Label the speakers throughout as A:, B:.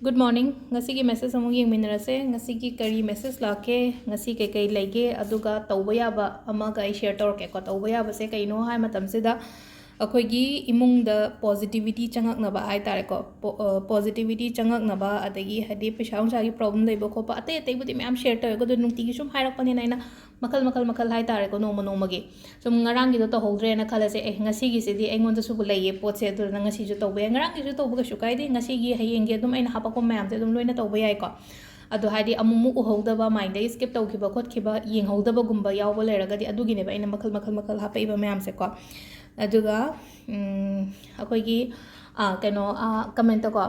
A: Good morning. Ngasi ki message among yeng minarase. Ngasi ki kari message lake. Ngasi kai lege aduga tauba yaba ama ga share tor ke ko tauba yaba se kai no hai matam se da akhoi gi imung da positivity changak na ba hai tare ko positivity changak na ba adagi hadi peshaung sa gi problem dei ba ko pa ate ate budi me am share tor ko do nungti gi sum hairak pani naina makal hai tare ko no ma gi sum ngarang gi do to holdre na khala se ngasi gi se di engon da su bu leye pot se do na ngasi ju to ba ngarang gi ju to ba shu kai di ngasi gi hayeng gi dum aina hapa ko ma'am te dum loina to ba yai ko adu hadi amumu uhogdaba mind dai skip tawkhiba khotkhiba yenghogdaba gumba yawba leragadi adugine ba aina makal hapai ba ma'am se ko aduga akoigi keno comment ko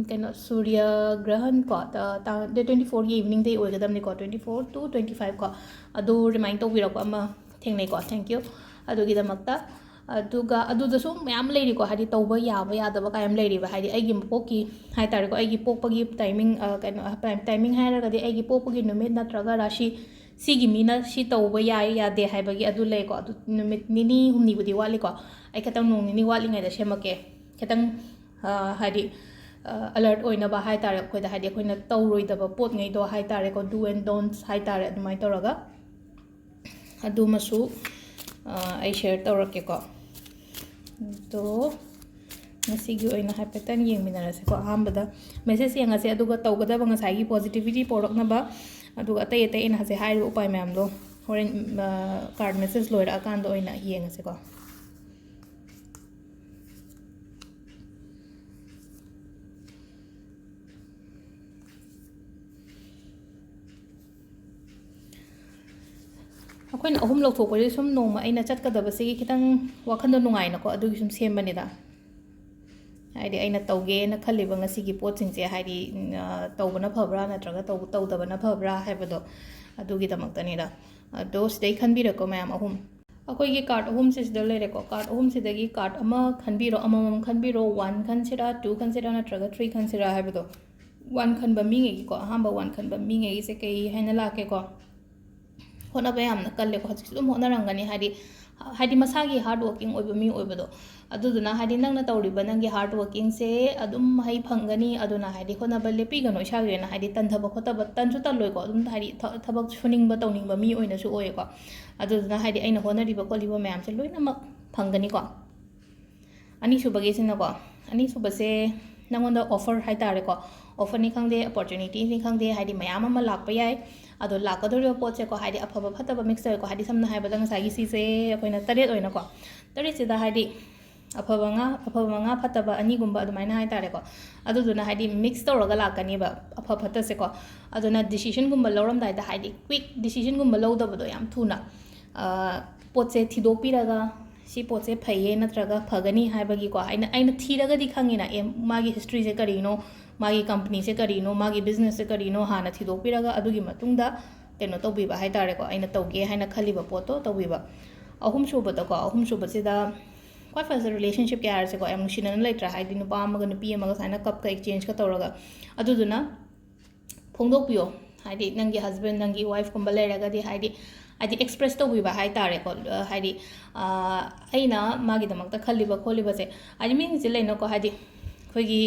A: keno surya grahan ko ta the 24 ye evening day oigadam ni ko 24 to 25 ko adu remind to biro ko ama thengnai ko thank you adugi damakta aduga adudasu mayam leiri ko hadi tawba yaba yadaba kayam leiri ba hadi aigi poki hai tare ko aigi pokpagi timing keno timing hairagadi aigi pokpagi numit natraga rashi sigi mina si tawba yai yade haibagi adu lei ko adu numit nini humni budi wali ko ai katang nong nini wali ngai da semake katang hadi alert oina ba hai tare ko da hadi koina tawroi da ba pot ngai do hai tare ko do and don'ts hai tare adumai toraga adu masu ai share tawrake ko to ngasigi oina hapetan yengminarase ko ahambada message yangase aduga tawgadaba ngasagi positivity porakna ba aduga atai atai ina hase hairu upai ma'am do horen card message loira akanda oina yengase ko ꯑꯩꯈꯣꯏꯅ ꯑꯍꯨꯝ ꯂꯧꯊꯣꯛꯄꯁꯦ ꯁꯨꯝ ꯅꯣꯡꯃ ꯑꯩꯅ ꯆꯠꯀꯗꯕꯁꯤꯒꯤ ꯈꯤꯇꯪ ꯋꯥꯈꯟꯗꯣ ꯅꯨꯡꯉꯥꯏꯅꯀꯣ ꯑꯗꯨꯒꯤ ꯁꯨꯝ ꯁꯦꯝꯕꯅꯤꯗ ꯍꯥꯏꯗꯤ ꯑꯩꯅ ꯇꯧꯒꯦꯅ ꯈꯜꯂꯤꯕ ꯉꯁꯤꯒꯤ ꯄꯣꯠꯁꯤꯡꯁꯦ ꯍꯥꯏꯗꯤ ꯇꯧꯕꯅ ꯐꯕ꯭ꯔꯥ ꯅꯠꯇ꯭ꯔꯒ ꯇꯧꯗꯕꯅ ꯐꯕ꯭ꯔꯥ ꯍꯥꯏꯕꯗꯣ ꯑꯗꯨꯒꯤꯗꯃꯛꯇꯅꯤꯗ ꯑꯗꯣ ꯁꯤꯗꯩ ꯈꯟꯕꯤꯔꯛꯀꯣ ꯃꯌꯥꯝ ꯑꯍꯨꯝ ꯑꯩꯈꯣꯏꯒꯤ ꯀꯥꯔꯠ ꯑꯍꯨꯝꯁꯦ ꯁꯤꯗ ꯂꯩꯔꯦꯀꯣ ꯀꯥꯔꯠ ꯑꯍꯨꯝꯁꯤꯗꯒꯤ ꯀꯥꯔꯠ ꯑꯃ ꯈꯟꯕꯤꯔꯣ ꯑꯃꯃꯝ ꯈꯟꯕꯤꯔꯣ 1 ꯈꯟꯁꯤꯔꯥ 2 ꯈꯟꯁꯤꯔꯥ ꯅꯠꯇ꯭ꯔꯒ 3 ꯈꯟꯁꯤꯔꯥ ꯍꯥꯏꯕꯗꯣ 1 ꯈꯟꯕ ꯃꯤꯉꯩꯒꯤꯀꯣ ꯑꯍꯥꯟꯕ 1 ꯈꯟꯕ ꯃꯤꯉꯩꯒꯤꯁꯦ ꯀꯩ ꯍꯥꯏꯅ ꯂꯥꯛꯀꯦꯀꯣ ꯍꯣꯠꯅꯕ ꯌꯥꯝꯅ ꯀꯜꯂꯦꯀꯣ ꯍꯧꯖꯤꯛꯁꯨ ꯑꯗꯨꯝ ꯍꯣꯠꯅꯔꯝꯒꯅꯤ ꯍꯥꯏꯗꯤ ꯃꯁꯥꯒꯤ ꯍꯥꯔꯗ ꯋꯥꯔꯀꯤꯡ ꯑꯣꯏꯕ ꯃꯤ ꯑꯣꯏꯕꯗꯣ ꯑꯗꯨꯗꯨꯅ ꯍꯥꯏꯗꯤ ꯅꯪꯅ ꯇꯧꯔꯤꯕ ꯅꯪꯒꯤ ꯍꯥꯔꯗ ꯋꯥꯔꯀꯤꯡꯁꯦ ꯑꯗꯨꯝ ꯃꯍꯩ ꯐꯪꯒꯅꯤ ꯑꯗꯨꯅ ꯍꯥꯏꯗꯤ ꯍꯣꯠꯅꯕ ꯂꯦꯞꯄꯤꯒꯅꯣ ꯏꯁꯥꯒꯤ ꯑꯣꯏꯅ ꯍꯥꯏꯗꯤ ꯇꯟꯊꯕ ꯈꯣꯠꯇꯕ ꯇꯟꯁꯨ ꯇꯜꯂꯣꯏꯀꯣ ꯑꯗꯨꯝ ꯍꯥꯏꯗꯤ ꯊꯕꯛ ꯁꯨꯅꯤꯡꯕ ꯇꯧꯅꯤꯡꯕ ꯃꯤ ꯑꯣꯏꯅꯁꯨ ꯑꯣꯏꯌꯦꯀꯣ ꯑꯗꯨꯗꯨꯅ ꯍꯥꯏꯗꯤ ꯑꯩꯅ ꯍꯣꯠꯅꯔꯤꯕ ꯈꯣꯠꯂꯤꯕ ꯃꯌꯥꯝꯁꯦ ꯂꯣꯏꯅꯃꯛ ꯐꯪꯒꯅꯤꯀꯣ ꯑꯅꯤꯁꯨꯕꯒꯤꯁꯤꯅꯀꯣ ꯑꯅꯤꯁꯨꯕꯁꯦ ꯅꯪꯉꯣꯟꯗ ꯑꯣꯐꯔ ꯍꯥꯏꯇꯥꯔꯦꯀꯣ ꯑꯣꯐꯔꯅꯤ ꯈꯪꯗꯦ ꯑꯣꯄꯣꯔꯆꯨꯅꯤꯇꯤꯅꯤ ꯈꯪꯗꯦ ꯍꯥꯏꯗꯤ ꯃꯌꯥꯝ ꯑꯃ ꯂꯥꯛꯄ ꯌꯥꯏ ꯑꯗꯣ ꯂꯥꯛꯀꯗꯧꯔꯤꯕ ꯄꯣꯠꯁꯦꯀꯣ ꯍꯥꯏꯗꯤ ꯑꯐꯕ ꯐꯠꯇꯕ ꯃꯤꯛꯁ ꯇꯧꯋꯦꯀꯣ ꯍꯥꯏꯗꯤ ꯁꯝꯅ ꯍꯥꯏꯔꯕꯗ ꯉꯁꯥꯏꯒꯤ ꯁꯤꯁꯦ ꯑꯩꯈꯣꯏꯅ 7 ꯑꯣꯏꯅꯀꯣ 7ꯁꯤꯗ ꯍꯥꯏꯗꯤ ꯑꯐꯕ ꯉꯥ ꯐꯠꯇꯕ ꯑꯅꯤꯒꯨꯝꯕ ꯑꯗꯨꯃꯥꯏꯅ ꯍꯥꯏꯇꯥꯔꯦꯀꯣ ꯑꯗꯨꯗꯨꯅ ꯍꯥꯏꯗꯤ ꯃꯤꯛꯁ ꯇꯧꯔꯒ ꯂꯥꯛꯀꯅꯤꯕ ꯑꯐ ꯐꯠꯇꯁꯦꯀꯣ ꯑꯗꯨꯅ ꯗꯤꯁꯤಷꯟꯒꯨꯝꯕ ꯂꯧꯔꯝꯗꯥꯏꯗ ꯍꯥꯏꯗꯤ ꯀ꯭ꯋꯤꯛ ꯗꯤꯁꯤಷꯟꯒꯨꯝꯕ ꯂꯧꯗꯕꯗꯣ ꯌꯥꯝ ꯊꯨꯅ ꯄꯣꯠꯁꯦ ꯊꯤꯗꯣꯛꯄꯤꯔꯒ ꯁꯤ ꯄꯣꯠꯁꯦ ꯐꯩꯌꯦ ꯅꯠꯇ꯭ꯔꯒ ꯐꯒꯅꯤ ꯍꯥꯏꯕꯒꯤꯀꯣ ꯑꯩꯅ ꯊꯤꯔꯒꯗꯤ ꯈꯪꯉꯤꯅ ꯃꯥꯒꯤ ꯍꯤꯁꯇ꯭ꯔꯤꯁꯦ ꯀꯔꯤꯅೋ मागी कंपनी करीनो मागी बिजनेस से करीनो हाँ थीदोपीरगा अदुगी मतुंगदा कनो तौबीबा हाइतारेको अइना तौगे हाइना खलिबा पोतो तौबीबा अहुमसुबदको अहुमसुबसिदा क्वाइट फर्स्ट रिलेशनशिप के हायरसेको याम नुसिनना लेत्रा हाइदि नुपा अमगा नुपी अमगा साइना कप का एक्सचेंज का तौरगा अदुदुना फोंदोपियो हाइदि नंगी हस्बैंड नंगी वाइफ कुंबा लेरगदि हाइदि हाइदि एक्सप्रेस तौबीबा हाइतारेको हाइदि अइना मागी दमकता खलिबा खोलिबासे हाइदि मिंगसे लेनोको हाइदि खोगी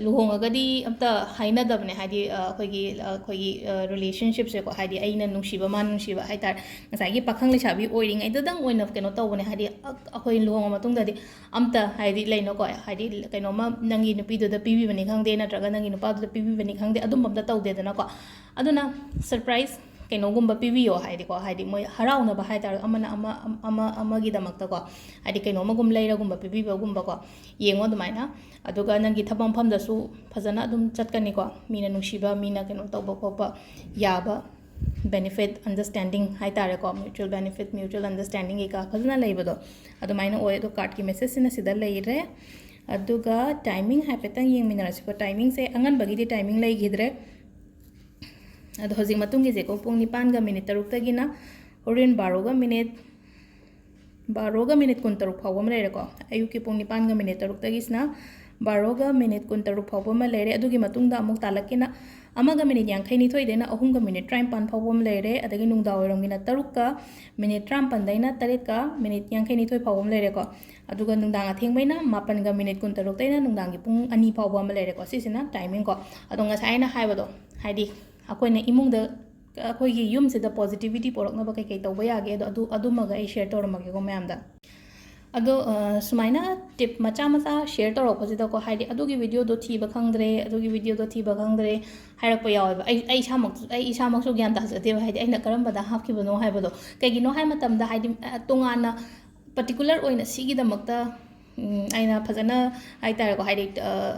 A: लुहोंगगदी अमता हाइनदबने हाइदि अखोगी रिलेशनशिप से को हाइदि अइना नुसिबा मान नुसिबा हाइतार ngसाइगी पाखंग लेसाबी ओइरिंग दंग ओइना केनो तौबने हाइदि अखोई लुहोंग मतुंगददि अमता हाइदि लेनो को हाइदि केनोमा नंगी नुपीदुदा पीबीबनी खंगदे नत्रगा नंगी नुपादुदा पीबीबनी खंगदे अदुम अमता तौदेदना को अदुना सरप्राइज कौनगुब पीबीयो हाइदि मोई हराउनब हाइतार अमगी दमक्तको हाइदि कौनगुम लेरगुम पीबीबगुम्बको येंगो अदुमाइना अदुगा नंगी थबम फमदसु फजना अदुम चटकनिको मीना नुसिबा मीना कनो तौबा खोपा याबा बेनिफिट अंडरस्टैंडिंग हाइतारेको म्यूचुअल बेनिफिट म्यूचुअल अंडरस्टैंडिंग का फजना लेबदो अदुमाइना ओय दो कार्ड की मेसेज सिना सिदा लेरे अदुगा टाइमिंग हाइपेतंग येंगमिनरसिको टाइमिंग से अंगनबगी टाइमिंग लेगिद्रे अब हजिक मतुंगीजेको पुंग 9 मिनिट 6 होरेन 12 मिनिट 13 फाव लेरेको अयुकी पुंग 9 मिनिट 6 12ꯒ ꯃꯤꯅꯤꯠ 23 ꯐꯥꯎꯕ ꯑꯃ ꯂꯩꯔꯦ ꯑꯗꯨꯒꯤ ꯃꯇꯨꯡꯗ ꯑꯃꯨꯛ ꯇꯥꯂꯛꯀꯤꯅ 1ꯒ ꯃꯤꯅꯤꯠ 52 ꯗꯩꯅ 3ꯒ ꯃꯤꯅꯤꯠ 53 ꯐꯥꯎꯕ ꯑꯃ ꯂꯩꯔꯦ ꯑꯗꯒꯤ ꯅꯨꯡꯗꯥꯡꯋꯥꯏꯔꯝꯒꯤꯅ 3ꯒ ꯃꯤꯅꯤꯠ 53 ꯗꯩꯅ 8ꯒ ꯃꯤꯅꯤꯠ 52 ꯐꯥꯎꯕ ꯑꯃ ꯂꯩꯔꯦꯀꯣ ꯑꯗꯨꯒ ꯅꯨꯡꯗꯥꯡ ꯑꯊꯦꯡꯕꯩꯅ 7ꯒ ꯃꯤꯅꯤꯠ 23 ꯗꯩꯅ ꯅꯨꯡꯗꯥꯡꯒꯤ ꯄꯨꯡ 2 ꯐꯥꯎꯕ ꯑꯃ ꯂꯩꯔꯦꯀꯣ ꯁꯤꯁꯤꯅ ꯇꯥꯏꯃꯤꯡ ꯀꯣ ꯑꯗꯣ ꯉꯁꯥꯏ ꯑꯩꯅ ꯍꯥꯏꯕꯗꯣ ꯍꯥꯏꯗꯤ ꯑꯩꯈꯣꯏꯅ ꯏꯃꯨꯡꯗ ꯑꯩꯈꯣꯏꯒꯤ ꯌꯨꯝꯁꯤꯗ ꯄꯣꯖꯤꯇꯤꯚꯤꯇꯤ ꯄꯣꯔꯛꯅꯕ ꯀꯩꯀꯩ ꯇꯧꯕ ꯌꯥꯒꯦ ꯑꯗꯣ ꯑꯗꯨꯃꯒ ꯑꯩ ꯁꯦꯌꯔ ꯇꯧꯔꯝꯃꯒꯦꯀꯣ ꯃꯌꯥꯝꯗ ꯑꯗꯣ ꯁꯨꯃꯥꯏꯅ ꯇꯤꯞ ꯃꯆꯥ ꯃꯆꯥ ꯁꯦꯌꯔ ꯇꯧꯔꯛꯄꯁꯤꯗꯀꯣ ꯍꯥꯏꯗꯤ ꯑꯗꯨꯒꯤ ꯚꯤꯗꯤꯑꯣꯗꯣ ꯊꯤꯕ ꯈꯪꯗ꯭ꯔꯦ ꯑꯗꯨꯒꯤ ꯚꯤꯗꯤꯑꯣꯗꯣ ꯊꯤꯕ ꯈꯪꯗ꯭ꯔꯦ ꯍꯥꯏꯔꯛꯄ ꯌꯥꯎꯋꯦꯕ ꯑꯩ ꯏꯁꯥꯃꯛꯁꯨ ꯒ꯭ꯌꯥꯟ ꯇꯥꯖꯗꯦꯕ ꯍꯥꯏꯗꯤ ꯑꯩꯅ ꯀꯔꯝꯕꯗ ꯍꯥꯞꯈꯤꯕꯅꯣ ꯍꯥꯏꯕꯗꯣ ꯀꯩꯒꯤꯅꯣ ꯍꯥꯏ ꯃꯇꯝꯗ ꯍꯥꯏꯗꯤ ꯇꯣꯉꯥꯟꯅ ꯄꯔꯇꯤꯀꯨꯂꯔ ꯑꯣꯏꯅ ꯁꯤꯒꯤꯗꯃꯛꯇ ꯑꯩꯅ ꯐꯖꯅ ꯍꯥꯏꯇꯥꯔꯦꯀꯣ ꯍꯥꯏꯗꯤ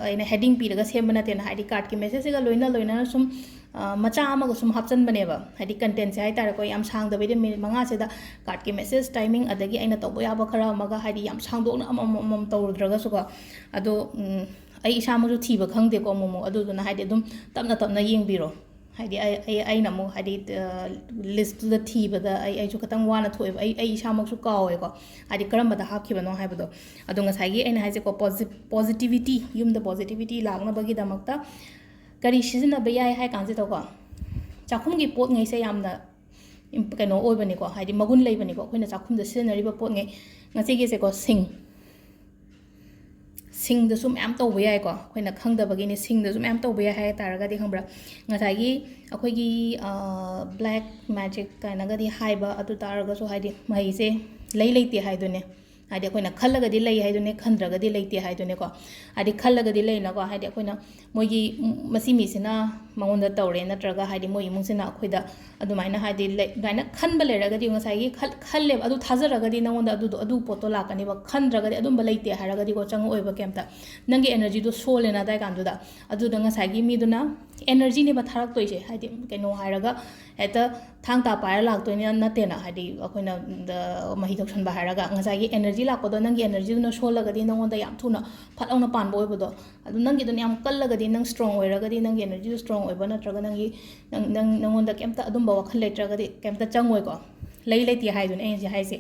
A: ꯑꯩꯅ ꯍꯦꯗꯤꯡ ꯄꯤꯔꯒ ꯁꯦꯝꯕ ꯅꯠꯇꯦꯅ ꯍꯥꯏꯗꯤ ꯀꯥꯔꯠꯀꯤ ꯃꯦꯁꯦꯖꯁꯤꯒ ꯂꯣꯏꯅꯅ ꯁꯨꯝ ꯃꯆꯥ ꯑꯃꯒ ꯁꯨꯝ ꯍꯥꯞꯆꯟꯕꯅꯦꯕ ꯍꯥꯏꯗꯤ ꯀꯟꯇꯦꯟꯁꯦ ꯍꯥꯏꯇꯥꯔꯦꯀꯣ ꯌꯥꯝ ꯁꯥꯡꯗꯕꯤꯗ ꯃꯤꯅꯤꯠ 5ꯁꯤꯗ ꯀꯥꯔꯠꯀꯤ ꯃꯦꯁꯦꯖ ꯇꯥꯏꯃꯤꯡ ꯑꯗꯒꯤ ꯑꯩꯅ ꯇꯧꯕ ꯌꯥꯕ ꯈꯔ ꯑꯃꯒ ꯍꯥꯏꯗꯤ ꯌꯥꯝ ꯁꯥꯡꯗꯣꯛꯅ ꯑꯃꯃꯝ ꯇꯧꯔꯨꯗ꯭ꯔꯒꯁꯨꯀꯣ ꯑꯗꯣ ꯑꯩ ꯏꯁꯥꯃꯛꯁꯨ ꯊꯤꯕ ꯈꯪꯗꯦꯀꯣ ꯑꯃꯨꯛ ꯑꯗꯨꯗꯨꯅ ꯍꯥꯏꯗꯤ ꯑꯗꯨꯝ ꯇꯞꯅ ꯌꯦꯡꯕꯤꯔꯣ ꯍꯥꯏꯗꯤ ꯑꯩꯅ ꯑꯃꯨꯛ ꯍꯥꯏꯗꯤ ꯂꯤꯁꯇꯨꯗ ꯊꯤꯕꯗ ꯑꯩꯁꯨ ಖꯤꯇꯪ ꯋꯥꯅ ꯊꯣꯛꯑꯦꯕ ꯑꯩ ꯏꯁꯥꯃꯛꯁꯨ ꯀꯥꯎꯋꯦꯀꯣ ꯍꯥꯏꯗꯤ ꯀꯔꯝꯕꯗ ꯍꯥꯞꯈꯤꯕꯅꯣ ꯍꯥꯏꯕꯗꯣ ꯑꯗꯣ ꯉꯁꯥꯏꯒꯤ ꯑꯩꯅ ꯍꯥꯏꯁꯦꯀꯣ ꯄꯣꯖꯤꯇꯤꯚꯤꯇꯤ ꯌꯨꯝꯗ ꯄꯣꯖꯤꯇꯤꯚꯤꯇꯤ ꯂꯥꯛꯅꯕꯒꯤꯗꯃꯛꯇ ꯀꯔꯤ ꯁꯤꯖꯤꯟꯅꯕ ꯌꯥꯏ ꯍꯥꯏ ꯀꯥꯟꯁꯤꯗꯀꯣ ꯆꯥꯛꯈꯨꯝꯒꯤ ꯄꯣꯠꯉꯩꯁꯦ ꯌꯥꯝꯅ ꯀꯩꯅꯣ ꯑꯣꯏꯕꯅꯤꯀꯣ ꯍꯥꯏꯗꯤ ꯃꯒꯨꯟ ꯂꯩꯕꯅꯤꯀꯣ ꯑꯩꯈꯣꯏꯅ ꯆꯥꯛꯈꯨꯝꯗ ꯁꯤꯖꯤꯟꯅꯔꯤꯕ ꯄꯣꯠꯉꯩ ꯉꯁꯤꯒꯤꯁꯦꯀꯣ ꯁꯤꯡꯗꯁꯨ ꯃꯌꯥꯝ ꯇꯧꯕ ꯌꯥꯏꯀꯣ ꯑꯩꯈꯣꯏꯅ ꯈꯪꯗꯕꯒꯤꯅꯤ ꯁꯤꯡꯗꯁꯨ ꯃꯌꯥꯝ ꯇꯧꯕ ꯌꯥꯏ ꯍꯥꯏ ꯇꯥꯔꯒꯗꯤ ꯈꯪꯕ꯭ꯔꯥ ꯉꯁꯥꯏꯒꯤ ꯑꯩꯈꯣꯏꯒꯤ ꯕ꯭ꯂꯦꯛ ꯃꯦꯖꯤꯛ ꯀꯥꯏꯅꯒꯗꯤ ꯍꯥꯏꯕ ꯑꯗꯨ ꯇꯥꯔꯒꯁꯨ ꯍꯥꯏꯗꯤ ꯃꯍꯩꯁꯦ ꯂꯩꯇꯦ ꯍꯥꯏꯗꯨꯅꯦ ꯍꯥꯏꯗꯤ ꯑꯩꯈꯣꯏꯅ ꯈꯜꯂꯒꯗꯤ ꯂꯩ ꯍꯥꯏꯗꯨꯅꯦ ꯈꯟꯗ꯭ꯔꯒꯗꯤ ꯂꯩꯇꯦ ꯍꯥꯏꯗꯨꯅꯦꯀꯣ ꯍꯥꯏꯗꯤ ꯈꯜꯂꯒꯗꯤ ꯂꯩꯅꯀꯣ ꯍꯥꯏꯗꯤ ꯑꯩꯈꯣꯏꯅ ꯃꯣꯏꯒꯤ ꯃꯁꯤ ꯃꯤꯁꯤꯅ ꯃꯉꯣꯟꯗ ꯇꯧꯔꯦ ꯅꯠꯇ꯭ꯔꯒ ꯍꯥꯏꯗꯤ ꯃꯣꯏ ꯏꯃꯨꯡꯁꯤꯅ ꯑꯩꯈꯣꯏꯗ ꯑꯗꯨꯃꯥꯏꯅ ꯍꯥꯏꯗꯤ ꯑꯗꯨꯃꯥꯏꯅ ꯈꯟꯕ ꯂꯩꯔꯒꯗꯤ ꯉꯁꯥꯏꯒꯤ ꯈꯜꯂꯦꯕ ꯑꯗꯨ ꯊꯥꯖꯔꯒꯗꯤ ꯅꯉꯣꯟꯗ ꯑꯗꯨ ꯄꯣꯠꯇꯣ ꯂꯥꯛꯀꯅꯦꯕ ꯈꯟꯗ꯭ꯔꯒꯗꯤ ꯑꯗꯨꯝꯕ ꯂꯩꯇꯦ ꯍꯥꯏꯔꯒꯗꯤꯀꯣ ꯆꯪꯉꯛꯑꯣꯏꯕ ꯀꯩꯝꯇ ꯅꯪꯒꯤ ꯑꯦꯅꯔꯖꯤꯗꯣ ꯁꯣꯜꯂꯦꯅ ꯑꯗꯥꯏ ꯀꯥꯟꯗꯨꯗ ꯑꯗꯨꯗ ꯉꯁꯥꯏꯒꯤ ꯃꯤꯗꯨꯅ ꯑꯦꯅꯔꯖꯤꯅꯦꯕ ꯊꯥꯔꯛꯇꯣꯏꯁꯦ ꯍꯥꯏꯗꯤ ꯀꯩꯅꯣ ꯍꯥꯏꯔꯒ ꯍꯦꯛꯇ ꯊꯥꯡ ꯇꯥ ꯄꯥꯏꯔ ꯂꯥꯛꯇꯣꯏꯅꯦ ꯅꯠꯇꯦꯅ ꯍꯥꯏꯗꯤ ꯑꯩꯈꯣꯏꯅ ꯃꯍꯤ ꯇꯧꯁꯟꯕ ꯍꯥꯏꯔꯒ ꯉꯁꯥꯏꯒꯤ ꯑꯦꯅꯔꯖꯤ ꯂꯥꯛꯄꯗꯣ ꯅꯪꯒꯤ ꯑꯦꯅꯔꯖꯤꯗꯨꯅ ꯁꯣꯜꯂꯒꯗꯤ ꯅꯉꯣꯟꯗ ꯌꯥꯝ ꯊꯨꯅ ꯐꯠ ꯂꯥꯎꯅ ꯄꯥꯟꯕ ꯑꯣꯏꯕꯗꯣ ꯑꯗꯨ ꯅꯪꯒꯤꯗꯨꯅ ꯌꯥꯝ ꯀꯜꯂꯒꯗꯤ ꯅꯪ ꯁ꯭ꯇ꯭ꯔꯣꯡ ꯑꯣꯏꯔꯒꯗꯤ ꯅꯪꯒꯤ ꯑꯦꯅꯔꯖꯤꯗꯨ ꯁ꯭ꯇ꯭ꯔꯣꯡ ꯑꯣꯏꯕ ꯅꯠꯇ꯭ꯔꯒ ꯅꯉꯣꯟꯗ ꯀꯩꯝꯇ ꯑꯗꯨꯝꯕ ꯋꯥꯈꯜ ꯂꯩꯇ꯭ꯔꯒꯗꯤ ꯀꯩꯝꯇ ꯆꯪꯉꯣꯏꯀꯣ ꯂꯩꯇꯦ ꯍꯥꯏꯗꯨꯅꯦ ꯑꯩꯅ ꯁꯤ ꯍꯥꯏꯁꯦ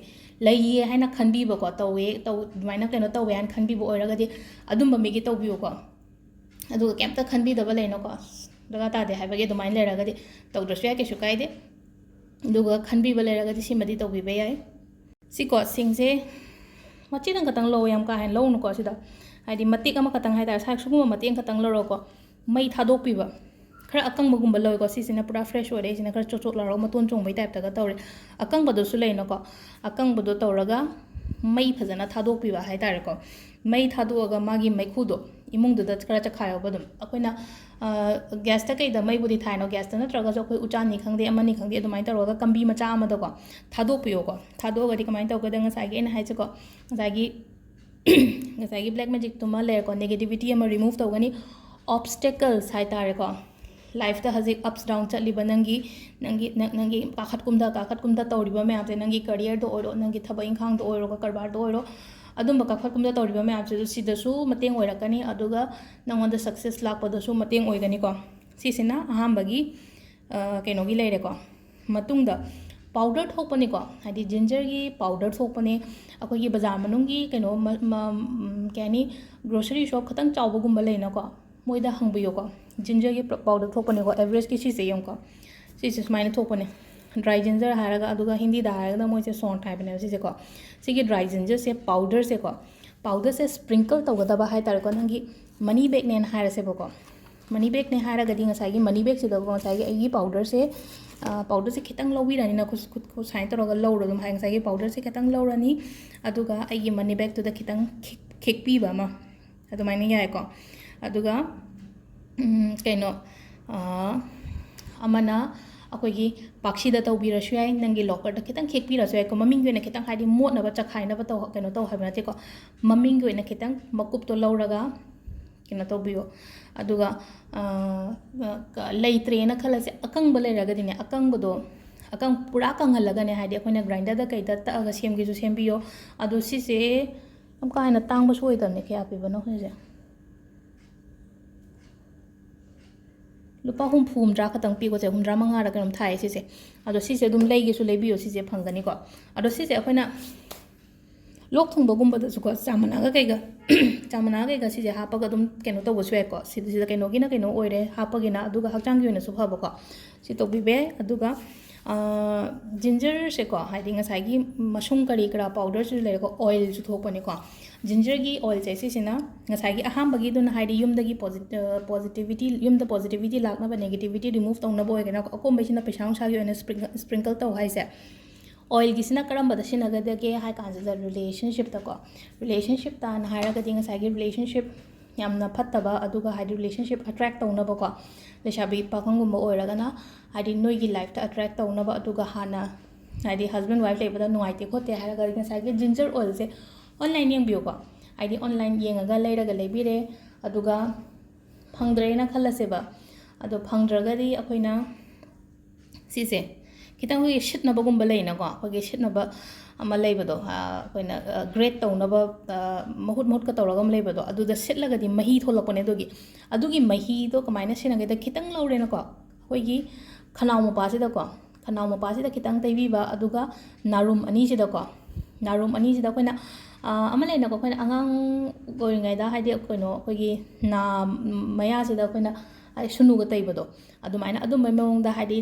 A: ꯂꯩꯌꯦ ꯍꯥꯏꯅ ꯈꯟꯕꯤꯕꯀꯣ ꯑꯗꯨꯃꯥꯏꯅ ꯀꯩꯅꯣ ꯇꯧꯋꯦ ꯍꯥꯏꯅ ꯈꯟꯕꯤꯕ ꯑꯣꯏꯔꯒꯗꯤ ꯑꯗꯨꯝꯕ ꯃꯤꯒꯤ ꯇꯧꯕꯤꯌꯨꯀꯣ ꯑꯗꯨꯒ ꯀꯩꯝꯇ ꯈꯟꯕꯤꯗꯕ ꯂꯩꯅꯀꯣ ꯗꯔꯀꯥꯔ ꯇꯥꯗꯦ ꯍꯥꯏꯕꯒꯤ ꯑꯗꯨꯃꯥꯏꯅ ꯂꯩꯔꯒꯗꯤ ꯇꯧꯗ꯭ꯔꯁꯨ ꯌꯥꯏ ꯀꯩꯁꯨ ꯀꯥꯏꯗꯦ ꯑꯗꯨꯒ ꯈꯟꯕꯤꯕ ꯂꯩꯔꯒꯗꯤ ꯁꯤꯃꯗꯤ ꯇꯧꯕꯤꯕ ꯌꯥꯏ ꯁꯤꯀꯣ ꯁꯤꯡꯁꯦ ꯃꯆꯦꯠ ꯑꯃꯈꯛꯇꯪ ꯂꯧ ꯌꯥꯝ ꯀꯥ ꯍꯦꯟꯅ ꯂꯧꯅꯨꯀꯣ ꯁꯤꯗ ꯍꯥꯏꯗꯤ ꯃꯇꯦꯛ ꯑꯃꯈꯛꯇꯪ ꯍꯥꯏꯇꯥꯔꯦ ꯁꯤꯒꯨꯝꯕ ꯃꯇꯦꯛ ꯑꯃꯈꯛꯇꯪ ꯂꯧꯔꯣꯀꯣ ꯃꯩ ꯊꯥꯗꯣꯛꯄꯤꯕ ꯈꯔ ꯑꯀꯪꯕꯒꯨꯝꯕ ꯂꯧꯋꯦꯀꯣ ꯁꯤꯁꯤꯅ ꯄꯨꯔꯥ ꯐ꯭ꯔꯦꯁ ꯑꯣꯏꯔꯦ ꯁꯤꯅ ꯈꯔ ꯆꯣꯠ ꯂꯥꯎꯔꯒ ꯃꯇꯣꯟ ꯆꯣꯡꯕꯩ ꯇꯥꯏꯞꯇꯒ ꯇꯧꯔꯦ ꯑꯀꯪꯕꯗꯨꯁꯨ ꯂꯩꯅꯀꯣ ꯑꯀꯪꯕꯗꯣ ꯇꯧꯔꯒ ꯃꯩ ꯐꯖꯅ ꯊꯥꯗꯣꯛꯄꯤꯕ ꯍꯥꯏꯇꯥꯔꯦꯀꯣ ꯃꯩ ꯊꯥꯗꯣꯛꯑꯒ ꯃꯥꯒꯤ ꯃꯩꯈꯨꯗꯣ ꯏꯃꯨꯡꯗꯨꯗ ꯈꯔ ꯆꯈꯥꯏꯌꯣꯕ ꯑꯗꯨꯝ ꯑꯩꯈꯣꯏꯅ ꯒ꯭ꯌꯥꯁꯇ ꯀꯩꯗ ꯃꯩꯕꯨꯗꯤ ꯊꯥꯏꯅꯣ ꯒ꯭ꯌꯥꯁꯇ ꯅꯠꯇ꯭ꯔꯒꯁꯨ ꯑꯩꯈꯣꯏ ꯎꯆꯥꯟꯅꯤ ꯈꯪꯗꯦ ꯑꯃꯅꯤ ꯈꯪꯗꯦ ꯑꯗꯨꯃꯥꯏꯅ ꯇꯧꯔꯒ ꯀꯝꯕꯤ ꯃꯆꯥ ꯑꯃꯗꯀꯣ ꯊꯥꯗꯣꯛꯄꯤꯌꯣꯀꯣ ꯊꯥꯗꯣꯛꯑꯒꯗꯤ ꯀꯃꯥꯏꯅ ꯇꯧꯒꯗ ꯉꯁꯥꯏꯒꯤ ꯑꯩꯅ ꯍꯥꯏꯁꯦꯀꯣ ꯉꯁꯥꯏꯒꯤ ꯕ꯭ꯂꯦꯛ ꯃꯦꯖꯤꯛꯇꯨꯃ ꯂꯩꯔꯦꯀꯣ ꯅꯦꯒꯦꯇꯤꯚꯤꯇꯤ ꯑꯃ ꯔꯤꯃꯨꯚ ꯇꯧꯒꯅꯤ ꯑꯣꯕꯁꯇꯦꯀꯜꯁ ꯍꯥꯏꯇꯥꯔꯦꯀꯣ ꯂꯥꯏꯐꯇ ꯍꯧꯖꯤꯛ ꯑꯞꯁ ꯗꯥꯎꯟ ꯆꯠꯂꯤꯕ ꯅꯪꯒꯤ ꯀꯥꯈꯠ ꯀꯨꯝꯊ ꯇꯧꯔꯤꯕ ꯃꯌꯥꯝꯁꯦ ꯅꯪꯒꯤ ꯀꯔꯤꯌꯔꯗ ꯑꯣꯏꯔꯣ ꯅꯪꯒꯤ ꯊꯕꯛ ꯏꯪꯈꯥꯡꯗ ꯑꯣꯏꯔꯣ ꯀꯔꯕꯥꯔꯗ ꯑꯣꯏꯔꯣ ꯑꯗꯨꯝꯕ ꯀꯥꯈꯠ ꯀꯨꯝꯊ ꯇꯧꯔꯤꯕ ꯃꯌꯥꯝꯁꯤꯁꯨ ꯁꯤꯗꯁꯨ ꯃꯇꯦꯡ ꯑꯣꯏꯔꯛꯀꯅꯤ ꯑꯗꯨꯒ ꯅꯪꯉꯣꯟꯗ ꯁꯛꯁꯦꯁ ꯂꯥꯛꯄꯗꯁꯨ ꯃꯇꯦꯡ ꯑꯣꯏꯒꯅꯤꯀꯣ ꯁꯤꯁꯤꯅ ꯑꯍꯥꯟꯕꯒꯤ ꯀꯩꯅꯣꯒꯤ ꯂꯩꯔꯦꯀꯣ ꯃꯇꯨꯡꯗ ꯄꯥꯎꯗꯔ ꯊꯣꯛꯄꯅꯤꯀꯣ ꯍꯥꯏꯗꯤ ꯖꯤꯟꯖꯔꯒꯤ ꯄꯥꯎꯗꯔ ꯊꯣꯛꯄꯅꯦ ꯑꯩꯈꯣꯏꯒꯤ ꯕꯖꯥꯔ ꯃꯅꯨꯡꯒꯤ ꯀꯩꯅꯣ ꯀꯩ ꯍꯥꯏꯅꯤ ꯒ꯭ꯔꯣꯁꯔꯤ ꯁꯣꯞ ꯈꯤꯇꯪ ꯆꯥꯎꯕꯒꯨꯝꯕ ꯂꯩꯅꯀꯣ ꯃꯣꯏꯗ ꯍꯪꯕꯤꯌꯨꯀꯣ ꯖꯤꯟꯖꯔꯒꯤ ꯄꯥꯎꯗꯔ ꯊꯣꯛꯄꯅꯦꯀꯣ ꯑꯦꯚꯔꯦꯁꯀꯤ ꯁꯤꯁꯦ ꯌꯦꯡꯉꯨꯀꯣ ꯁꯤꯁꯦ ꯁꯨꯃꯥꯏꯅ ꯊꯣꯛꯄꯅꯦ ꯗ꯭ꯔꯥꯏ ꯖꯤꯟꯖꯔ ꯍꯥꯏꯔꯒ ꯑꯗꯨꯒ ꯍꯤꯟꯗꯤꯗ ꯍꯥꯏꯔꯒꯅ ꯃꯣꯏꯁꯦ ꯁꯣꯟꯠ ꯍꯥꯏꯕꯅꯦꯕ ꯁꯤꯁꯦꯀꯣ ꯁꯤꯒꯤ ꯗ꯭ꯔꯥꯏ ꯖꯤꯟꯖꯔꯁꯦ ꯄꯥꯎꯗꯔꯁꯦ ꯁ꯭ꯄ꯭रिꯡꯀꯜ ꯇꯧꯒꯗꯕ ꯍꯥꯏꯇꯥꯔꯦꯀꯣ ꯅꯪꯒꯤ ꯃꯅꯤ ꯕꯦꯒꯅꯦꯅ ꯍꯥꯏꯔꯁꯦꯕꯀꯣ ꯃꯅꯤ ꯕꯦꯒꯅꯦ ꯍꯥꯏꯔꯒꯗꯤ ꯉꯁꯥꯏꯒꯤ ꯃꯅꯤ ꯕꯦꯒꯁꯤꯗꯀꯣ ꯉꯁꯥꯏꯒꯤ ꯑꯩꯒꯤ ꯄꯥꯎꯗꯔꯁꯦ ꯈꯤꯇꯪ ꯂꯧꯕꯤꯔꯅꯤꯅ ꯈꯨꯠ ꯁꯨꯃꯥꯏꯅ ꯇꯧꯔꯒ ꯂꯧꯔꯣ ꯑꯗꯨꯝ ꯍꯥꯏ ꯉꯁꯥꯏꯒꯤ ꯄꯥꯎꯗꯔꯁꯦ ꯈꯤꯇꯪ ꯂꯧꯔꯅꯤ ꯑꯗꯨꯒ ꯑꯩꯒꯤ ꯃꯅꯤ ꯕꯦꯒꯇꯨꯗ ꯈꯤꯇꯪ ꯈꯤꯛꯄꯤꯕ ꯑꯃ ꯑꯗꯨꯃꯥꯏꯅ ꯌꯥꯏꯀꯣ ꯑꯗꯨꯒ ꯀꯩꯅꯣ ꯑꯃꯅ ꯑꯩꯈꯣꯏꯒꯤ ꯄꯥꯛꯁꯤꯗ ꯇꯧꯕꯤꯔꯁꯨ ꯌꯥꯏ ꯅꯪꯒꯤ ꯂꯣꯀꯔꯗ ꯈꯤꯇꯪ ꯈꯤꯛꯄꯤꯔꯁꯨ ꯌꯥꯏꯀꯣ ꯃꯃꯤꯡꯒꯤ ꯑꯣꯏꯅ ꯈꯤꯇꯪ ꯍꯥꯏꯗꯤ ꯃꯣꯠꯅꯕ ꯆꯈꯥꯏꯅꯕ ꯀꯩꯅꯣ ꯇꯧ ꯍꯥꯏꯕ ꯅꯠꯇꯦꯀꯣ ꯃꯃꯤꯡꯒꯤ ꯑꯣꯏꯅ ꯈꯤꯇꯪ ꯃꯀꯨꯞꯇꯣ ꯂꯧꯔꯒ ꯀꯩꯅꯣ ꯇꯧꯕꯤꯌꯣ ꯑꯗꯨꯒ ꯂꯩꯇ꯭ꯔꯦꯅ ꯈꯜꯂꯁꯦ ꯑꯀꯪꯕ ꯂꯩꯔꯒꯗꯤꯅꯦ ꯑꯀꯪꯕꯗꯣ ꯄꯨꯔꯥ ꯀꯪꯍꯜꯂꯒꯅꯦ ꯍꯥꯏꯗꯤ ꯑꯩꯈꯣꯏꯅ ꯒ꯭ꯔꯥꯏꯟꯗꯔꯗ ꯀꯩꯗ ꯇꯛꯑꯒ ꯁꯦꯝꯒꯦꯁꯨ ꯁꯦꯝꯕꯤꯌꯣ ꯑꯗꯣ ꯁꯤꯁꯦ ꯌꯥꯝ ꯀꯥ ꯍꯦꯟꯅ ꯇꯥꯡꯕꯁꯨ ꯑꯣꯏꯗꯕꯅꯦ ꯀꯌꯥ ꯄꯤꯕꯅꯣ ꯍꯧꯖꯤꯛ ꯂꯨꯄꯥ ꯍꯨꯝꯐꯨ ꯈꯛꯇꯪ ꯄꯤꯀꯣꯁꯦ 75ꯔ ꯀꯩꯅꯣꯝ ꯊꯥꯏꯌꯦ ꯁꯤꯁꯦ ꯑꯗꯣ ꯁꯤꯁꯦ ꯑꯗꯨꯝ ꯂꯩꯒꯦꯁꯨ ꯂꯩꯕꯤꯌꯣ ꯁꯤꯁꯦ ꯐꯪꯒꯅꯤꯀꯣ ꯑꯗꯣ ꯁꯤꯁꯦ ꯑꯩꯈꯣꯏꯅ ꯂꯣꯛ ꯊꯨꯡꯕꯒꯨꯝꯕꯗꯁꯨꯀꯣ ꯆꯥꯃꯅꯥꯒ ꯀꯩꯒ ꯆꯥꯃꯅꯥꯒ ꯀꯩꯒ ꯁꯤꯁꯦ ꯍꯥꯞꯄꯒ ꯑꯗꯨꯝ ꯀꯩꯅꯣ ꯇꯧꯕꯁꯨ ꯌꯥꯏꯀꯣ ꯁꯤꯗ ꯀꯩꯅꯣꯒꯤꯅ ꯀꯩꯅꯣ ꯑꯣꯏꯔꯦ ꯍꯥꯞꯄꯒꯤꯅ ꯑꯗꯨꯒ ꯍꯛꯆꯥꯡꯒꯤ ꯑꯣꯏꯅꯁꯨ ꯐꯕꯀꯣ ꯁꯤ ꯇꯧꯕꯤꯕ ꯌꯥꯏ ꯑꯗꯨꯒ ꯖꯤꯟꯖꯔꯁꯦꯀꯣ ꯍꯥꯏꯗꯤ ꯉꯁꯥꯏꯒꯤ ꯃꯁꯨꯡ ꯀꯔꯤ ꯀꯔꯥ ꯄꯥꯎꯗꯔꯁꯨ ꯂꯩꯔꯦꯀꯣ ꯑꯣꯏꯜꯁꯨ ꯊꯣꯛꯄꯅꯦꯀꯣ ꯖꯤꯟꯖꯔꯒꯤ ꯑꯣꯏꯜꯁꯦ ꯁꯤꯁꯤꯅ ꯉꯁꯥꯏꯒꯤ ꯑꯍꯥꯟꯕꯒꯤꯗꯨꯅ ꯍꯥꯏꯗꯤ ꯌꯨꯝꯗꯒꯤ ꯄꯣꯖꯤꯇꯤꯚꯤꯇꯤ ꯌꯨꯝꯗ ꯄꯣꯖꯤꯇꯤꯚꯤꯇꯤ ꯂꯥꯛꯅꯕ ꯅꯦꯒꯦꯇꯤꯚꯤꯇꯤ ꯔꯤꯃꯨꯚ ꯇꯧꯅꯕ ꯑꯣꯏꯒꯅ ꯑꯀꯣꯝꯕꯩꯁꯤꯅ ꯄꯩꯁꯥ ꯅꯨꯡꯁꯥꯒꯤ ꯑꯣꯏꯅ ꯁ꯭ꯄ꯭रिꯡꯀꯜ ꯇꯧ ꯍꯥꯏꯁꯦ ꯑꯣꯏꯜꯒꯤꯁꯤꯅ ꯀꯔꯝꯕꯗ ꯁꯤꯖꯤꯟꯅꯒꯗꯒꯦ ꯍꯥꯏ ꯀꯥꯟꯁꯤꯗ ꯔꯤꯂꯦꯁꯟꯁꯤꯞꯇꯀꯣ ꯔꯤꯂꯦꯁꯟꯁꯤꯞꯇꯅ ꯍꯥꯏꯔꯒꯗꯤ ꯉꯁꯥꯏꯒꯤ ꯔꯤꯂꯦꯁꯟꯁꯤꯞ ꯌꯥꯝꯅ ꯐꯠꯇꯕ ꯑꯗꯨꯒ ꯍꯥꯏꯗꯤ ꯔꯤꯂꯦꯁꯟꯁꯤꯞ ꯑꯇ꯭ꯔꯦꯛ ꯇꯧꯅꯕꯀꯣ ꯂꯩꯁꯥꯕꯤ ꯄꯥꯈꯪꯒꯨꯝꯕ ꯑꯣꯏꯔꯒꯅ ꯍꯥꯏꯗꯤ ꯅꯣꯏꯒꯤ ꯂꯥꯏꯐꯇ ꯑꯇ꯭ꯔꯦꯛ ꯇꯧꯅꯕ ꯑꯗꯨꯒ ꯍꯥꯟꯅ ꯍꯥꯏꯗꯤ ꯍꯁꯕꯦꯟ ꯋꯥꯏꯐ ꯂꯩꯕꯗ ꯅꯨꯡꯉꯥꯏꯇꯦ ꯈꯣꯠꯇꯦ ꯍꯥꯏꯔꯒꯗꯤ ꯉꯁꯥꯏꯒꯤ ꯖꯤꯟꯖꯔ ꯑꯣꯏꯜꯁꯦ ꯑꯣꯟꯂꯥꯏꯟ ꯌꯦꯡꯕꯤꯌꯨꯀꯣ ꯍꯥꯏꯗꯤ ꯑꯣꯟꯂꯥꯏꯟ ꯌꯦꯡꯉꯒ ꯂꯩꯔꯒ ꯂꯩꯕꯤꯔꯦ ꯑꯗꯨꯒ ꯐꯪꯗ꯭ꯔꯦꯅ ꯈꯜꯂꯁꯦꯕ ꯑꯗꯣ ꯐꯪꯗ꯭ꯔꯒꯗꯤ ꯑꯩꯈꯣꯏꯅ ꯁꯤꯁꯦ ꯈꯤꯇꯪ ꯑꯩꯈꯣꯏꯒꯤ ꯁꯤꯠꯅꯕꯒꯨꯝꯕ ꯂꯩꯅꯀꯣ ꯑꯩꯈꯣꯏꯒꯤ ꯁꯤꯠꯅꯕ ꯑꯃ ꯂꯩꯕꯗꯣ ꯑꯩꯈꯣꯏꯅ ꯒ꯭ꯔꯦꯠ ꯇꯧꯅꯕ ꯃꯍꯨꯠꯀ ꯇꯧꯔꯒ ꯑꯃ ꯂꯩꯕꯗꯣ ꯑꯗꯨꯗ ꯁꯤꯠꯂꯒꯗꯤ ꯃꯍꯤ ꯊꯣꯛꯂꯛꯄꯅꯦ ꯑꯗꯨꯒꯤ ꯃꯍꯤꯗꯣ ꯀꯃꯥꯏꯅ ꯁꯤꯖꯤꯟꯅꯒꯦꯗ ꯈꯤꯇꯪ ꯂꯧꯔꯦꯅꯀꯣ ꯑꯩꯈꯣꯏꯒꯤ ꯈꯅꯥꯎ ꯃꯄꯥꯁꯤꯗꯀꯣ ꯈꯅꯥꯎ ꯃꯄꯥꯁꯤꯗ ꯈꯤꯇꯪ ꯇꯩꯕꯤꯕ ꯑꯗꯨꯒ ꯅꯥꯔꯨꯝ ꯑꯅꯤꯁꯤꯗꯀꯣ ꯅꯥꯔꯨꯝ ꯑꯅꯤꯁꯤꯗ ꯑꯩꯈꯣꯏꯅ ꯑꯃ ꯂꯩꯅꯀꯣ ꯑꯩꯈꯣꯏꯅ ꯑꯉꯥꯡ ꯑꯣꯏꯔꯤꯉꯩꯗ ꯍꯥꯏꯗꯤ ꯀꯩꯅꯣ ꯑꯩꯈꯣꯏꯒꯤ ꯃꯌꯥꯁꯤꯗ ꯑꯩꯈꯣꯏꯅ ꯍꯥꯏꯗꯤ ꯁꯨꯅꯨꯒ ꯇꯩꯕꯗꯣ ꯑꯗꯨꯃꯥꯏꯅ ꯑꯗꯨꯝꯕꯩ ꯃꯑꯣꯡꯗ ꯍꯥꯏꯗꯤ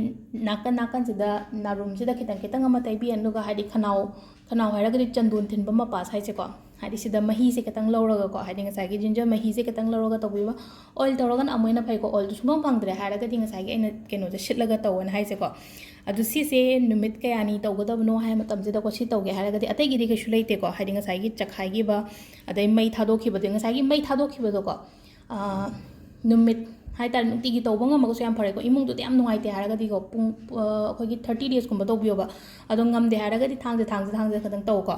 A: ꯅꯥꯀꯟꯁꯤꯗ ꯅꯥꯔꯨꯝꯁꯤꯗ ꯈꯤꯇꯪ ꯑꯃ ꯇꯩꯕꯤ ꯑꯗꯨꯒ ꯍꯥꯏꯗꯤ ꯈꯅꯥꯎ ꯍꯥꯏꯔꯒꯗꯤ ꯆꯟꯗꯣꯟ ꯊꯤꯟꯕ ꯃꯄꯥ ꯍꯥꯏꯁꯦꯀꯣ ꯍꯥꯏꯗꯤ ꯁꯤꯗ ꯃꯍꯤꯁꯦ ꯈꯤꯇꯪ ꯂꯧꯔꯒꯀꯣ ꯍꯥꯏꯗꯤ ꯉꯁꯥꯏꯒꯤ ꯖꯤꯟꯖꯔ ꯃꯍꯤꯁꯦ ꯈꯤꯇꯪ ꯂꯧꯔꯒ ꯇꯧꯕꯤꯕ ꯑꯣꯏꯜ ꯇꯧꯔꯒꯅ ꯑꯃꯨꯛ ꯍꯦꯟꯅ ꯐꯩꯀꯣ ꯑꯣꯏꯜꯗꯨ ꯁꯨꯡꯐꯪ ꯐꯪꯗ꯭ꯔꯦ ꯍꯥꯏꯔꯒꯗꯤ ꯉꯁꯥꯏꯒꯤ ꯑꯩꯅ ꯀꯩꯅꯣꯁꯦ ꯁꯤꯠꯂꯒ ꯇꯧꯑꯅ ꯍꯥꯏꯁꯦꯀꯣ ꯑꯗꯨ ꯁꯤꯁꯦ ꯅꯨꯃꯤꯠ ꯀꯌꯥꯅꯤ ꯇꯧꯒꯗꯕꯅೋ ꯍꯥꯏꯕ ꯃꯇꯝꯁꯤꯗꯀꯣ ꯁꯤ ꯇꯧꯒꯦ ꯍꯥꯏꯔꯒꯗꯤ ꯑꯇꯩꯒꯤꯗꯤ kaisu ꯂꯩꯇꯦꯀꯣ ꯍꯥꯏꯗꯤ ꯉꯁꯥꯏꯒꯤ ꯆꯈꯥꯏꯈꯤꯕ ꯑꯗꯩ ꯃꯩ ꯊꯥꯗꯣꯛꯈꯤꯕꯗꯣ ꯉꯁꯥꯏꯒꯤ ꯃꯩ ꯊꯥꯗꯣꯛꯈꯤꯕꯗꯣꯀꯣ ꯅꯨꯃꯤꯠ ꯍꯥꯏꯇꯥꯔꯦ ꯅꯨꯡꯇꯤꯒꯤ ꯇꯧꯕ ꯉꯝꯃꯒꯁꯨ ꯌꯥꯝ ꯐꯔꯦꯀꯣ ꯏꯃꯨꯡꯗꯨꯗꯤ ꯌꯥꯝ ꯅꯨꯡꯉꯥꯏꯇꯦ ꯍꯥꯏꯔꯒꯗꯤꯀꯣ ꯑꯩꯈꯣꯏꯒꯤ 30 daysꯀꯨꯝꯕ ꯇꯧꯕꯤꯌꯣꯕ ꯑꯗꯣ ꯉꯝꯗꯦ ꯍꯥꯏꯔꯒꯗꯤ ꯊꯥꯡꯖ ꯈꯛꯇꯪ ꯇꯧꯀꯣ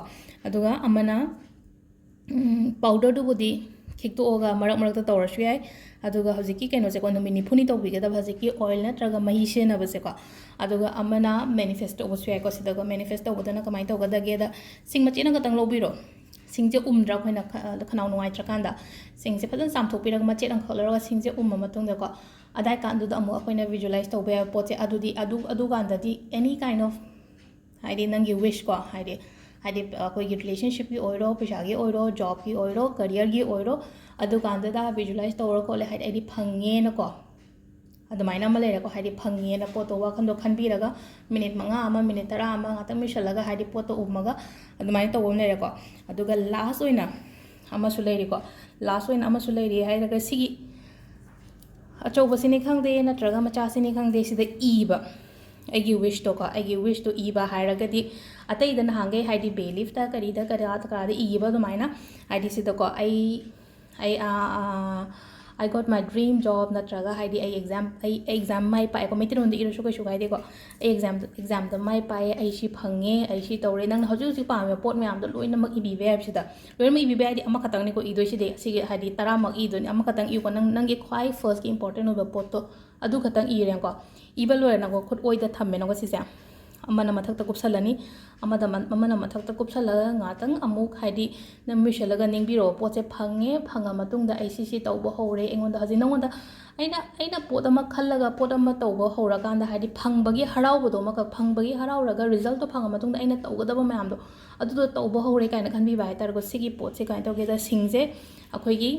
A: ꯑꯗꯨꯒ ꯑꯃꯅ ꯄꯥꯎꯗꯔꯗꯨꯕꯨꯗꯤ ꯈꯤꯛꯇꯣꯛꯑꯒ ꯃꯔꯛꯇ ꯇꯧꯔꯁꯨ ꯌꯥꯏ ꯑꯗꯨꯒ ꯍꯧꯖꯤꯛꯀꯤ ꯀꯩꯅꯣꯁꯦꯀꯣ ꯅꯨꯃꯤꯠ 90ꯅꯤ ꯇꯧꯕꯤꯒꯗꯕ ꯍꯧꯖꯤꯛꯀꯤ ꯑꯣꯏꯜ ꯅꯠꯇ꯭ꯔꯒ ꯃꯍꯤ ꯁꯤꯖꯤꯟꯅꯕꯁꯦꯀꯣ ꯑꯗꯨꯒ ꯑꯃꯅ ꯃꯦꯅꯤꯐꯦꯁ ꯇꯧꯕꯁꯨ ꯌꯥꯏꯀꯣ ꯁꯤꯗꯀꯣ ꯃꯦꯅꯤꯐꯦꯁ ꯇꯧꯕꯗꯅ ꯀꯃꯥꯏꯅ ꯇꯧꯒꯗꯒꯦꯗ ꯁꯤꯡ ꯃꯆꯦꯠꯅ ꯈꯛꯇꯪ ꯂꯧꯕꯤꯔꯣ ꯁꯤꯡꯁꯦ ꯎꯝꯗ꯭ꯔꯥ ꯑꯩꯈꯣꯏꯅ ꯈꯅꯥꯎ ꯅꯨꯡꯉꯥꯏꯇ꯭ꯔꯀꯥꯟꯗ ꯁꯤꯡꯁꯦ ꯐꯖꯅ ꯆꯥꯝꯊꯣꯛꯄꯤꯔꯒ ꯃꯆꯦꯠ ꯑꯃꯈꯛ ꯂꯧꯔꯒ ꯁꯤꯡꯁꯦ ꯎꯝꯃ ꯃꯇꯨꯡꯗꯀꯣ ꯑꯗꯥꯏ ꯀꯥꯟꯗꯨꯗ ꯑꯃꯨꯛ ꯑꯩꯈꯣꯏꯅ ꯚꯤꯖꯨꯋꯦꯂꯥꯏꯁ ꯇꯧꯕ ꯌꯥꯕ ꯄꯣꯠꯁꯦ ꯑꯗꯨꯀꯥꯟꯗꯗꯤ ꯑꯦꯅꯤ ꯀꯥꯏꯟ ꯑꯣꯐ ꯍꯥꯏꯗꯤ ꯅꯪꯒꯤ ꯋꯤꯁ ꯀꯣ ꯍꯥꯏꯗꯤ ꯑꯩꯈꯣꯏꯒꯤ ꯔꯤꯂꯦꯁꯟꯁꯤꯞꯀꯤ ꯑꯣꯏꯔോ ꯄꯩꯁꯥꯒꯤ ꯑꯣꯏꯔో ꯖꯣꯕꯀꯤ ꯑꯣꯏꯔോ ꯀꯔꯤꯌꯔꯒꯤ ꯑꯣꯏꯔో ꯑꯗꯨꯀꯥꯟꯗꯗ ꯚꯤꯖꯨꯋꯦꯂꯥꯏꯁ ꯇꯧꯔ ꯈꯣꯠꯂꯦ ꯍꯥꯏꯗꯤ ꯑꯩꯗꯤ ꯐꯪꯉꯦꯅꯀꯣ ꯑꯗꯨꯃꯥꯏꯅ ꯑꯃ ꯂꯩꯔꯦꯀꯣ ꯍꯥꯏꯗꯤ ꯐꯪꯉꯦꯅ ꯄꯣꯠꯇꯣ ꯋꯥꯈꯟꯗꯣ ꯈꯟꯕꯤꯔꯒ ꯃꯤꯅꯤꯠ 5 ꯑꯃ ꯃꯤꯅꯤꯠ 10 ꯑꯃ ꯉꯥꯛꯇꯪ ꯃꯤꯁꯜꯂꯒ ꯍꯥꯏꯗꯤ ꯄꯣꯠꯇꯣ ꯎꯝꯃꯒ ꯑꯗꯨꯃꯥꯏꯅ ꯇꯧꯕ ꯑꯃ ꯂꯩꯔꯦꯀꯣ ꯑꯗꯨꯒ ꯂꯥꯁ ꯑꯣꯏꯅ ꯑꯃꯁꯨ ꯂꯩꯔꯤꯀꯣ ꯂꯥꯁ ꯑꯣꯏꯅ ꯑꯃꯁꯨ ꯂꯩꯔꯤ ꯍꯥꯏꯔꯒ ꯁꯤꯒꯤ ꯑꯆꯧꯕꯁꯤꯅꯤ ꯈꯪꯗꯦ ꯅꯠꯇ꯭ꯔꯒ ꯃꯆꯥꯁꯤꯅꯤ ꯈꯪꯗꯦ ꯁꯤꯗ ꯏꯕ ꯑꯩꯒꯤ ꯋꯤꯁꯇꯣꯀꯣ ꯑꯩꯒꯤ ꯋꯤꯁꯇꯣ ꯏꯕ ꯍꯥꯏꯔꯒꯗꯤ ꯑꯇꯩꯗ ꯅꯍꯥꯟꯒꯩ ꯍꯥꯏꯗꯤ ꯕꯦꯂꯤꯐꯇ ꯀꯔꯥꯗ ꯏꯕ ꯑꯗꯨꯃꯥꯏꯅ ꯍꯥꯏꯗꯤ ꯁꯤꯗꯀꯣ I got my dream job ꯅꯠꯇ꯭ꯔꯒ ꯍꯥꯏꯗꯤ ꯑꯩ ꯑꯦꯛꯖꯥꯝ ꯃꯥꯏ ꯄꯥꯛꯑꯦꯀꯣ ꯃꯩꯇꯩꯂꯣꯟꯗ ꯏꯔꯁꯨ ꯀꯩꯁꯨ ꯀꯥꯏꯗꯦꯀꯣ ꯑꯩ ꯑꯦꯛꯖꯥꯝꯗ ꯃꯥꯏ ꯄꯥꯛꯑꯦ ꯑꯩ ꯁꯤ ꯐꯪꯉꯦ ꯑꯩ ꯁꯤ ꯇꯧꯔꯦ ꯅꯪꯅ ꯍꯧꯖꯤꯛ ꯄꯥꯝꯃꯤꯕ ꯄꯣꯠ ꯃꯌꯥꯝꯗꯣ ꯂꯣꯏꯅꯃꯛ ꯏꯕꯤꯕ ꯌꯥꯏ ꯁꯤꯗ ꯂꯣꯏꯅꯃꯛ ꯏꯕꯤꯕ ꯌꯥꯏꯗꯤ ꯑꯃꯈꯛꯇꯪꯅꯤꯀꯣ ꯏꯗꯣꯏꯁꯤꯗꯤ ꯁꯤꯒꯤ ꯍꯥꯏꯗꯤ 10ꯃꯛ ꯏꯗꯣꯏꯅꯤ ꯑꯃꯈꯛꯇꯪ ꯏꯌꯨꯀꯣ ꯅꯪꯒꯤ ꯈ꯭ꯋꯥꯏ ꯐꯥꯔꯁꯀꯤ ꯏꯝꯄꯣꯔꯇꯦꯟ ꯑꯣꯏꯕ ꯄꯣꯠꯇꯣ ꯑꯗꯨ ꯈꯛꯇꯪ ꯏꯔꯦꯀꯣ ꯏꯕ ꯂꯣꯏꯔꯦꯅꯀꯣ ꯈꯨꯠ ꯑꯣꯏꯗ ꯊꯝꯃꯦꯅꯀꯣ ꯁꯤꯁꯦ ꯑꯃꯅ ꯃꯊꯛꯇ ꯀꯨꯞꯁꯜꯂꯅꯤ ꯑꯃꯅ ꯃꯊꯛꯇ ꯀꯨꯞꯁꯜꯂꯒ ꯉꯥꯛꯇꯪ ꯑꯃꯨꯛ ꯍꯥꯏꯗꯤ ꯅꯪ ꯃꯤꯁꯜꯂꯒ ꯅꯤꯡꯕꯤꯔꯛꯑꯣ ꯄꯣꯠꯁꯦ ꯐꯪꯉ ꯃꯇꯨꯡꯗ ꯑꯩ ꯁꯤ ꯇꯧꯕ ꯍꯧꯔꯦ ꯑꯩꯉꯣꯟꯗ ꯍꯧꯖꯤꯛ ꯅꯉꯣꯟꯗ ꯑꯩꯅ ꯄꯣꯠ ꯑꯃ ꯈꯜꯂꯒ ꯄꯣꯠ ꯑꯃ ꯇꯧꯕ ꯍꯧꯔꯀꯥꯟꯗ ꯍꯥꯏꯗꯤ ꯐꯪꯕꯒꯤ ꯍꯔꯥꯎꯕꯗꯣ ꯑꯃꯈꯛ ꯐꯪꯕꯒꯤ ꯍꯔꯥꯎꯔꯒ ꯔꯤꯖꯜꯇꯣ ꯐꯪꯉ ꯃꯇꯨꯡꯗ ꯑꯩꯅ ꯇꯧꯒꯗꯕ ꯃꯌꯥꯝꯗꯣ ꯑꯗꯨꯗꯣ ꯇꯧꯕ ꯍꯧꯔꯦ ꯀꯥꯏꯅ ꯈꯟꯕꯤꯕ ꯍꯥꯏꯇꯥꯔꯦꯀꯣ ꯁꯤꯒꯤ ꯄꯣꯠꯁꯦ ꯀꯃꯥꯏꯅ ꯇꯧꯒꯦꯗ ꯁꯤꯡꯁꯦ ꯑꯩꯈꯣꯏꯒꯤ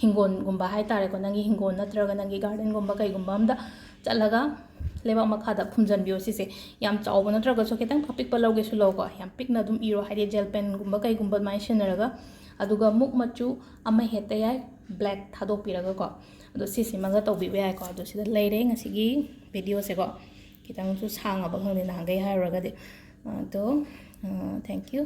A: ꯍꯤꯡꯒꯣꯜꯒꯨꯝꯕ ꯍꯥꯏꯇꯥꯔꯦꯀꯣ ꯅꯪꯒꯤ ꯍꯤꯡꯒꯣꯜ ꯅꯠꯇ꯭ꯔꯒ ꯅꯪꯒꯤ ꯒꯥꯔꯗꯦꯟꯒꯨꯝꯕ ꯀꯩꯒꯨꯝꯕ ꯑꯝꯗ ꯆꯠꯂꯒ ꯂꯩꯕꯥꯛ ꯃꯈꯥꯗ ꯐꯨꯝꯖꯟꯕꯤꯌꯣ ꯁꯤꯁꯦ ꯌꯥꯝ ꯆꯥꯎꯕ ꯅꯠꯇ꯭ꯔꯒꯁꯨꯈꯤꯇꯪ ꯑꯄꯤꯛꯄ ꯂꯧꯒꯦꯁꯨ ꯂꯧꯀꯣ ꯌꯥꯝ ꯄꯤꯛꯅ ꯑꯗꯨꯝ ꯏꯔꯣ ꯍꯥꯏꯗꯤ ꯖꯦꯜ ꯄꯦꯟꯒꯨꯝꯕ ꯀꯩꯒꯨꯝꯕ ꯑꯗꯨꯃꯥꯏꯅ ꯁꯤꯖꯤꯟꯅꯔꯒ ꯑꯗꯨꯒ ꯃꯨꯛ ꯃꯆꯨ ꯑꯃ ꯍꯦꯛꯇ ꯌꯥꯏ ꯕ꯭ꯂꯦꯛ ꯊꯥꯗꯣꯛꯄꯤꯔꯒꯀꯣ ꯑꯗꯣ ꯁꯤꯁꯤꯃꯒ ꯇꯧꯕꯤꯕ ꯌꯥꯏꯀꯣ ꯑꯗꯣ ꯁꯤꯗ ꯂꯩꯔꯦ ꯉꯁꯤꯒꯤ ꯚꯤꯗꯤꯑꯣꯁꯦꯀꯣ ꯈꯤꯇꯪꯁꯨ ꯁꯥꯡꯉꯕ ꯈꯪꯗꯦ ꯅꯍꯥꯟꯈꯩ ꯍꯥꯏꯔꯨꯔꯒꯗꯤ ꯑꯗꯣ ꯊꯦꯡꯛ ꯌꯨ